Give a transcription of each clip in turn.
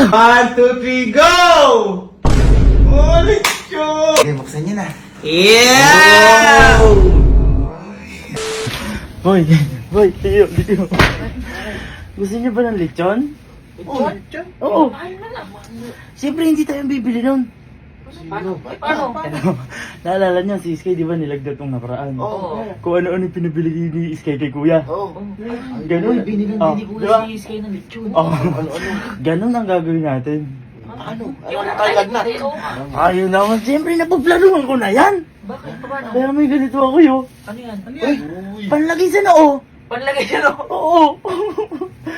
1, 2, 3, go! Oh, lechon! Okay, buksan niyo na. Yeah! Boy, tiyo. Gusto niyo ba ng lechon? Oh, lechon? Oo. Siyempre hindi tayo bibili nun. Paano? Naalala niyo si Sky, di ba nilagdat nung nakaraan? Oo. Kung ano-ano yung pinabili ni Sky kay Kuya. Oh. Ganun. Binili di Kuya ba? si Sky ng lechon. Oh. Ganun ang gagawin natin. Ano? Wala tayo lagnat? Ayun naman, siyempre napaplanuhan ko na yan. Bakit? Paano? Kaya may ganito ako yun. Ano yan? Panlagay sa noo. Panlagay siya no? Oo.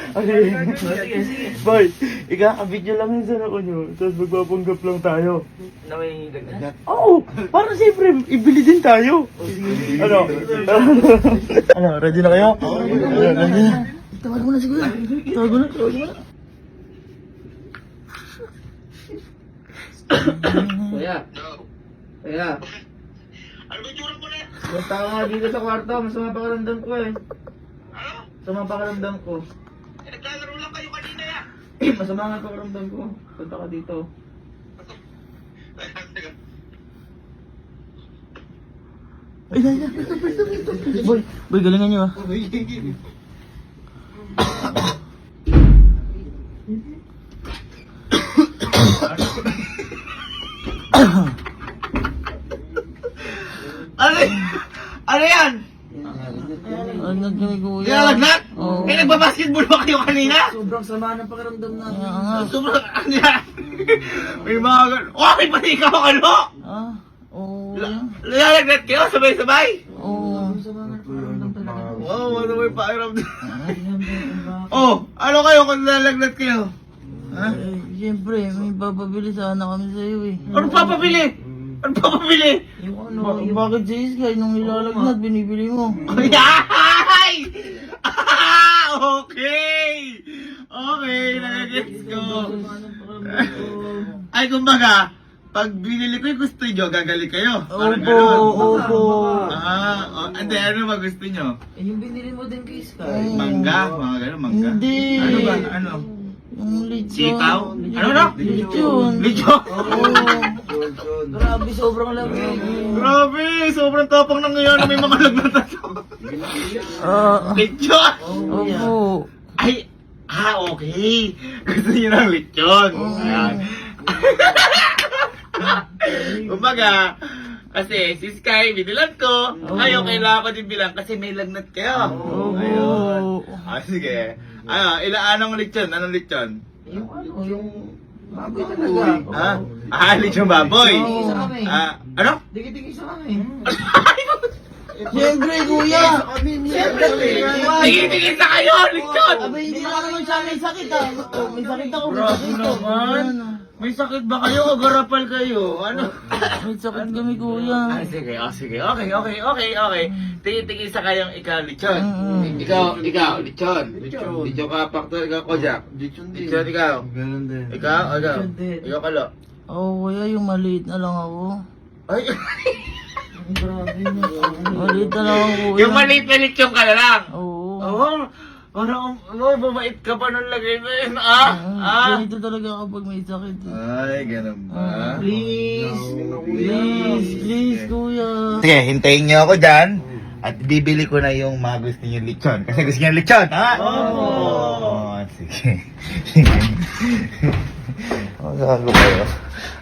Okay. Sige. Boy, ikaka-video lang yun sa noo nyo. Tapos magpapanggap lang tayo. Na may lagnat. Oo. Para siyempre, ibili din tayo. Ano? Ano, ready na kayo? Ready na. Tawag mo na siguro. Tawag mo na. Kuya. Ano ba yung mo na? Punta ka nga dito sa kwarto. Masama pakiramdam ko eh. Ano? Masama pakiramdam ko. Naglalaro lang kayo kanina yan. Masama nga pakiramdam ko. Punta ka dito. Ay, Boy, galingan nyo ah. Ano yan? Ano kami kuya? Nilalagnat? Oo. Eh, nagbabasketball ba kayo kanina? Sobrang sama ng pakiramdam natin. Kaya nga. Sobrang ano yan? May mga ganun. Okay, pati ikaw ano? Ah, oo. Nilalagnat kayo? Sabay-sabay? Oo. Sama ng pakiramdam talaga. Wow, ano may pakiramdam? Oh, ano kayo kung nilalagnat kayo? Ha? Siyempre, may papabili sana kami sa'yo eh. Ano papabili? Ano papabili? Yung ano, yung... Bakit si Sky nung ilalagnat binibili mo? Ay! Okay! Okay, nagagets ko. Ay, kumbaga, pag binili ko yung gusto nyo, gagali kayo. Parang ganun. Opo. Hindi, ano ba gusto nyo? Eh, yung binili mo din kay Sky. Mangga? Mga ganun, mangga? Hindi. Ano ba? Ano? Yung lechon. Sitaw? Ano na? Lechon. Lechon? Grabe, sobrang laki. Grabe, sobrang tapang ng ngayon na may mga lagnat na to. Lechon? Opo. Ay, okay. Gusto niyo ng lechon. Ayan. Kumbaga, kasi si Sky, binilan ko. Ngayon, kailangan ko din bilang kasi may lagnat kayo. Ayun. Sige. Ano, anong lechon? Anong lechon? Yung ano, yung... Baboy talaga. Lechon baboy. Dikit sa kami. Ano? Dikit-dikit sa kami. Siyempre, kuya. Tingin-tingin na kayo, lechon! Abay, hindi na naman siya may sakit ah. May sakit ako. Grabe naman. May sakit ba kayo o garapal kayo? Ano? May sakit kami, kuya. Sige. Okay. Tingin-tingin sa kayong ikaw, lechon. Mm. Ikaw, lechon. Lechon ka, Paktor. Ikaw, Kojak. Lechon Lechon, ikaw. Ganun din. Ikaw. Lechon din. Ikaw, Kalo. Oo, kuya, yung maliit na lang ako. Ay, Grabe na. Maliit na lang ako, kuya. yung maliit na lechon ka na lang. Oo. Parang, babait ka pa nung lagay na yun, Ganito talaga kapag may sakit eh. Ay, ganun ba? Please, kuya. Sige, hintayin niyo ako dyan. At bibili ko na yung mga gusto niyo lechon. Kasi gusto niyo lechon, ha? Oo. Sige. Gago kayo.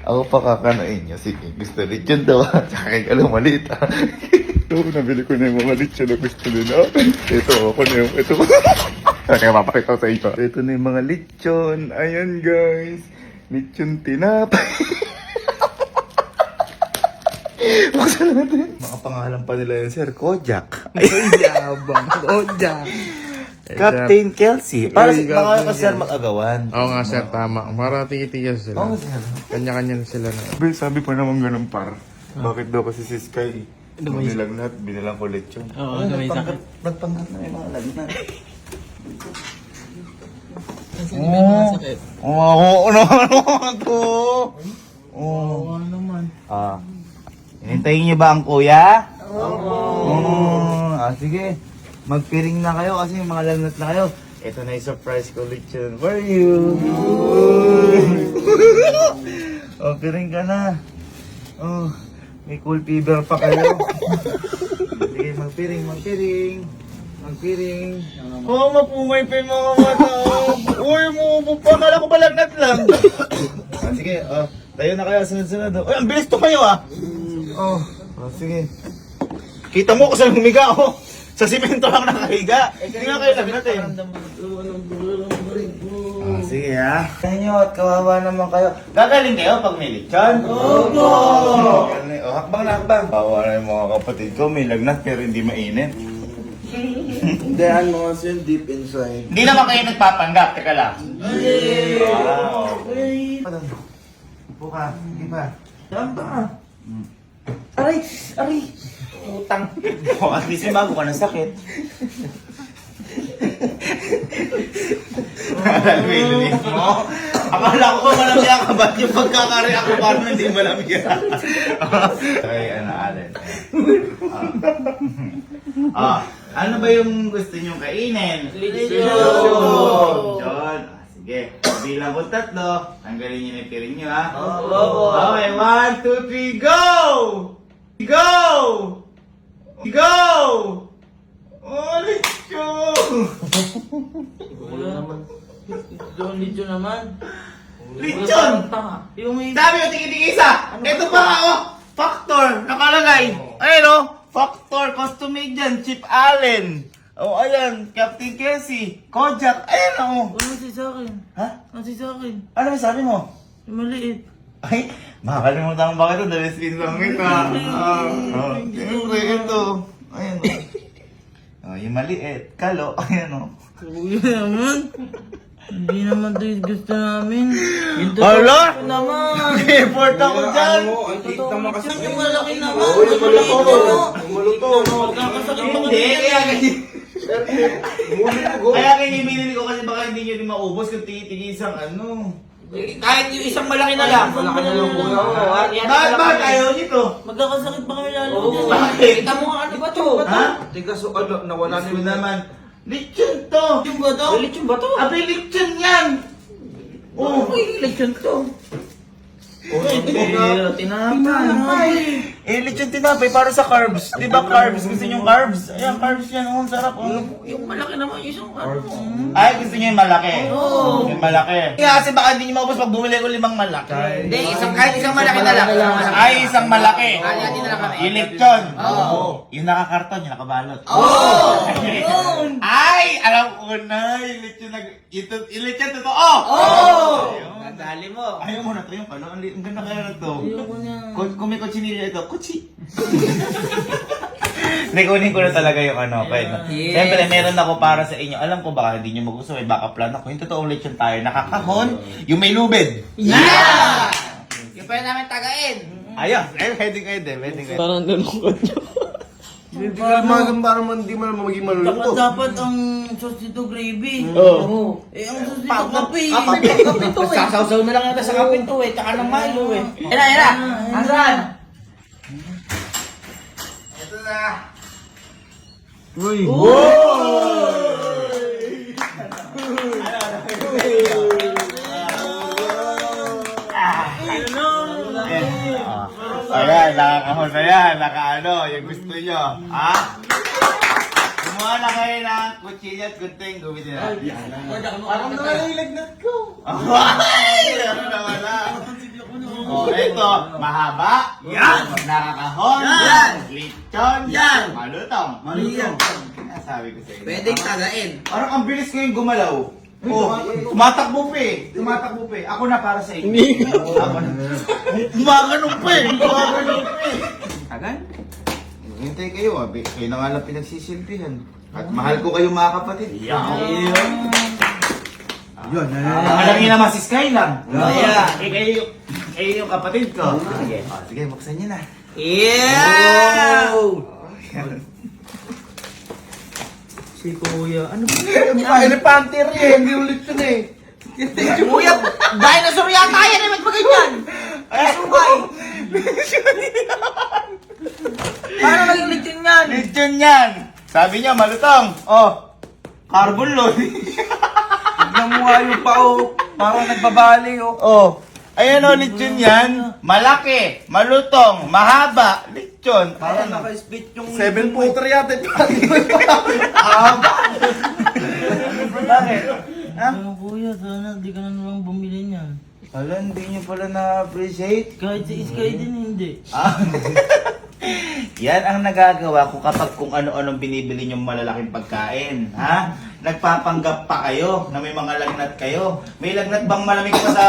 Ako pa kakanoin niyo. Sige, gusto lechon daw. Sa akin ka lang maliit, ha? Ito, nabili ko na yung mga lechon na gusto nila. Ito, ako na yung... Ito. Kaya mapakita ko sa inyo. Ito na yung mga lechon. Ayan, guys. Lechon tinapay. Buksan natin. Makapangalan pa nila yun, sir. Kojak. Ay, yabang. Kojak. Captain Kelsey. Para sa mga kasir mag-agawan. Oo nga sir, tama. Marating itigas sila. Oo, sir. Kanya-kanya na sila na. Sabi pa naman ganun par. Bakit daw kasi si Sky? Binilagnat, binilang ko lechon. Oo, may sakit. Nagpangat na yung mga lagnat. Kasi may mga sakit. Oo, ano to? Oo, ano naman. Hinintayin niyo ba ang kuya? Oo. Sige. Magpiring na kayo kasi mga lagnat na kayo. Ito na yung surprise ko, lechon for you. Oh, piring ka na. Oh, may cool fever pa kayo. Sige, magpiring. Oh, mapungay pa yung mga mata. Uy, mo pa. Kala ko balagnat lang. Sige, tayo na kayo, sunod-sunod. Uy, ang bilis to kayo sige. Kita mo ko sa humiga, Sa simento lang nakahiga. Hindi nga kayo lagnat sige Kaya nyo at kawawa naman kayo. Gagaling kayo pag may lechon? Opo! Hakbang na hakbang. Kawawa na yung mga kapatid ko, may lagnat pero hindi mainit. Dahan mo kasi deep inside. Hindi naman kayo nagpapanggap, teka lang. Wow. Upo ka, hindi pa. Saan ba? Aray! Utang. At least may bago ka ng sakit. Alala mo? Akala ko ba malamig ka ba? Yung pagkakari ako parang hindi malamig ka. Okay, Allen. Ano ba yung gusto nyong kainin? Lechon. Sige. Bilang ko 3. Tanggalin nyo na yung piring nyo, Okay, 1, 2, 3, go! Go! Oh, lechon! Lechon naman. Lechon! Yung may... Sabi mo, tiki-tiki-isa! Ito pa nga, Factor! Nakalagay! Ayun, Factor, custom made dyan, Chip Allen. Ayan, Captain Casey, Kojak, ayan, Ano si sa akin? Ha? Ano si sa akin? Ano yung sabi mo? Yung maliit. Ay, makakalimutan ko ba ito? The best friend lang kita. Siyempre, ito. Ayan, yung maliit, kalo, ayan, Kuya naman. Hindi naman ito yung gusto namin. Yung Hala? totoo naman. Effort ako dyan! Ang liit naman kasi. Yung malaki naman. Oo, yung malaki. Magkakasakit pa Hindi, kaya Umulo. kaya binili ko kasi baka hindi nyo rin maubos kung tigi-tigi isang ano. Kahit yung isang malaki na lang. Malaki na lang, kuya. Bakit ayaw nito? Magkakasakit pa kami lalo. Bakit? Kita mo nga ano ba to? Ha? Tigas o ano, nawala Gusto na naman. Lechon to! Lechon ba to? Lechon ba to? Abay, lechon yan! Oh, Lechon to. tinapay. Lechon tinapay para sa carbs. Di ba carbs? Gusto nyo carbs? Ayan, carbs yan. Ang sarap. Yung malaki naman yung isang ano. Ay, gusto nyo yung malaki? Oo. Yung malaki. Kaya kasi baka hindi nyo maubos pag bumili ko 5 malaki. Hindi, kahit isang malaki na lang. Ay, isang malaki. Hati na lang kami. Yung lechon. Oo. Yung nakakarton, yung nakabalot. Oo! Ay, alam ko na. Yung lechon yung lechon totoo. Nadali mo. Ayaw mo na to yung ano. Ang ganda kaya na to. Ayoko niya. Kung may kutsinilya ito, kutsi. Hindi, kunin ko na talaga yung ano. Yes. Siyempre, meron ako para sa inyo. Alam ko baka hindi nyo magusto. May backup plan ako. Yung totoong lechon tayo. Nakakahon. Yung may lubid. Yeah! Yung pwede namin tagain. Ayos. Pwede. Parang nalungkot nyo. Malam para man di man maging maluluto. Dapat ang sauce dito gravy. Oo. Ang sauce dito kape. Kape to eh. Sasaw na lang natin sa kape to eh. Tsaka ng Milo eh. Yan na. Asan? Ito na. Uy! Ayan, nakakahon na yan. Nakaano, yung gusto nyo. Ha? Kumuha na kayo ng kutsilya at gunting. Gawin nila. Parang nalalagnat ko. Ay! Ano naman na? Ito, mahaba. Yan! Nakakahon. Yan! Lechon. Yan! Malutong. Sabi ko sa inyo. Pwedeng tagain. Parang ang bilis ko yung gumalaw. Tumatakbo pa eh. Ako na para sa inyo. Ako na. Gumaganon pa eh. Tagan? Hintay kayo kayo na nga lang pinagsisilbihan. At mahal ko kayo mga kapatid. Yun, Alam niyo naman si Sky lang. Yeah. Kayo yung kapatid ko. Sige, buksan niyo na. Yeah! Si Kuya, ano ba? Elepante rin, hindi ulit yun eh. Kuya, dinosaur yata yan eh. Ba't ba ganyan? Sungay. Paano naging lechon yan? Lechon yan! Sabi niya, malutong. Carbon load. nga yung pao. Parang nagbabali, oh. Oh. Ayan o, lechon yan. Malaki, malutong, mahaba. Lechon. Parang naka-split yung... 7 footer yata. Bakit? Ha? Kuya, sana di ka na nalang bumili niyan. Hala, hindi niyo pala na-appreciate. Kahit sa Sky din, hindi. Ah. Yan ang nagagawa ko kapag kung ano-anong binibili niyong malalaking pagkain. Ha? Nagpapanggap pa kayo na may mga lagnat kayo. May lagnat bang malamig pa sa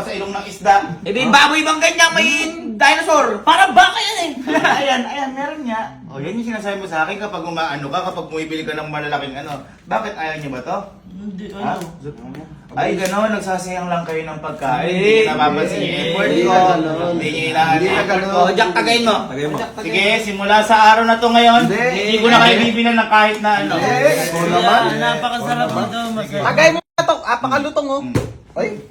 sa ilong ng isda? Eh, may baboy bang ganyan? May dinosaur. Parang baka yan eh! ayan, meron niya. O, yan yung sinasabi mo sa akin kapag umaano ka, kapag bumibili ka ng malalaking ano. Bakit ayaw niyo ba to? Hindi, Ha? ano. Ay, gano'n, nagsasayang lang kayo ng pagkain. Hindi niyo napapansin yung effort ko. Hindi niyo inaano yung effort ko. Oh, Jack, tagayin mo. Sige, simula sa araw na to ngayon, hindi ko na kayo bibilan ng kahit na ano. Kuya, napakasarap nito. Masarap. Tagay mo na to. Apakalutong, oh.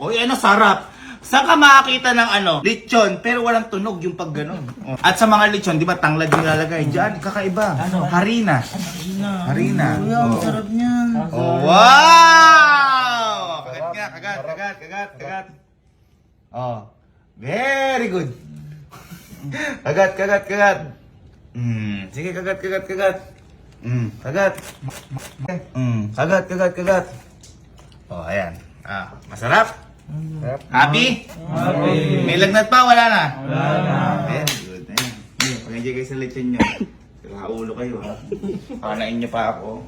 Uy, ano, sarap. Saan ka makakita ng ano, lechon, pero walang tunog yung pag gano'n. Oh. At sa mga lechon, di ba, tanglad yung lalagay. Diyan, kakaiba. Harina. Harina. Kuya, ang sarap niyan. Oh, wow! Kagat. Oh, very good. Kagat. Sige, kagat. Kagat. Kagat. Oh, ayan. Masarap? Happy? May lagnat pa? Wala na? Wala na. Very good. Pag-enjoy kayo sa lechon nyo. Kaulo kayo, ha? Panain nyo pa ako.